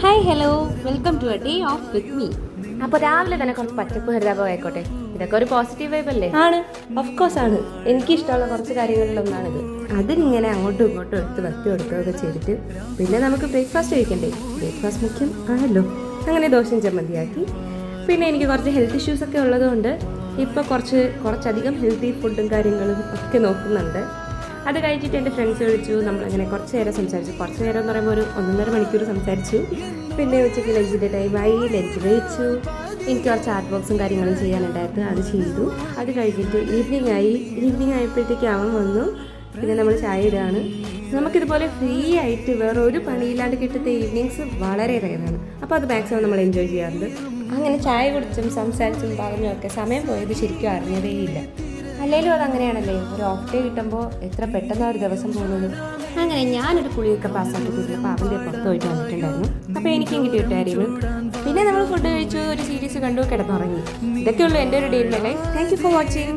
Hi hello welcome to a day of with me. അപ്പോൾ രാവിലെ തന്നെ കുറച്ച് പച്ചപ്പ് ഹരിതാപം ആയിക്കോട്ടെ, ഇതൊക്കെ ഒരു പോസിറ്റീവ് വൈബ് അല്ലേ? ആണ്, ഓഫ് കോഴ്സ് ആണ്. എനിക്കിഷ്ടമുള്ള കുറച്ച് കാര്യങ്ങളിലൊന്നാണിത്. അതിനിങ്ങനെ അങ്ങോട്ടും ഇങ്ങോട്ടും എടുത്ത് വറ്റി കൊടുക്കുകയൊക്കെ ചെയ്തിട്ട് പിന്നെ നമുക്ക് ബ്രേക്ക്ഫാസ്റ്റ് കഴിക്കണ്ടേ? ബ്രേക്ക്ഫാസ്റ്റ് മുഖ്യം ആണല്ലോ. അങ്ങനെ ദോശയും ചമ്മന്തിയാക്കി. പിന്നെ എനിക്ക് കുറച്ച് ഹെൽത്ത് ഇഷ്യൂസ് ഒക്കെ ഉള്ളതുകൊണ്ട് ഇപ്പോൾ കുറച്ചധികം ഹെൽത്തി ഫുഡും കാര്യങ്ങളും ഒക്കെ നോക്കുന്നുണ്ട്. അത് കഴിച്ചിട്ട് എൻ്റെ ഫ്രണ്ട്സ് വിളിച്ചു. നമ്മളങ്ങനെ കുറച്ച് നേരം സംസാരിച്ചു. കുറച്ച് നേരം എന്ന് പറയുമ്പോൾ ഒരു 1.5 മണിക്കൂർ സംസാരിച്ചു. പിന്നെ ഉച്ചയ്ക്ക് ലഞ്ചിൻ്റെ ടൈമായി, ലഞ്ച് കഴിച്ചു. എനിക്ക് കുറച്ച് ആർട്ട് വർക്ക്സും കാര്യങ്ങളും ചെയ്യാനുണ്ടായിരുന്നു, അത് ചെയ്തു. അത് കഴിഞ്ഞിട്ട് ഈവനിങ് ആയപ്പോഴത്തേക്ക് അവൻ വന്നു. പിന്നെ നമ്മൾ ചായ ഇടുകയാണ്. നമുക്കിതുപോലെ ഫ്രീ ആയിട്ട് വേറെ ഒരു പണിയില്ലാണ്ട് കിട്ടുന്ന ഈവനിങ്സ് വളരെ റെയറാണ്. അപ്പോൾ അത് മാക്സിമം നമ്മൾ എൻജോയ് ചെയ്യാറുണ്ട്. അങ്ങനെ ചായ കുടിച്ചും സംസാരിച്ചും പറഞ്ഞും ഒക്കെ സമയം പോയത് ശരിക്കും അറിഞ്ഞതേയില്ല. അല്ലെങ്കിലും അതങ്ങനെയാണല്ലേ, ഒരു ഓഫ് ഡേ കിട്ടുമ്പോൾ എത്ര പെട്ടെന്ന് ഒരു ദിവസം പോകുന്നത്. അങ്ങനെ ഞാനൊരു കുളിയൊക്കെ പാസ്സാക്കി തീർന്നപ്പോൾ അവൻ്റെ പുറത്ത് പോയിട്ട് വന്നിട്ടുണ്ടായിരുന്നു. അപ്പോൾ എനിക്കും കിട്ടിയിട്ടായിരുന്നു. പിന്നെ നമ്മൾ ഫുഡ് കഴിച്ചു, ഒരു സീരീസ് കണ്ടു, കിടന്നുറങ്ങി. ഇതൊക്കെയുള്ളൂ എൻ്റെ ഒരു day in my life. Thank you for watching.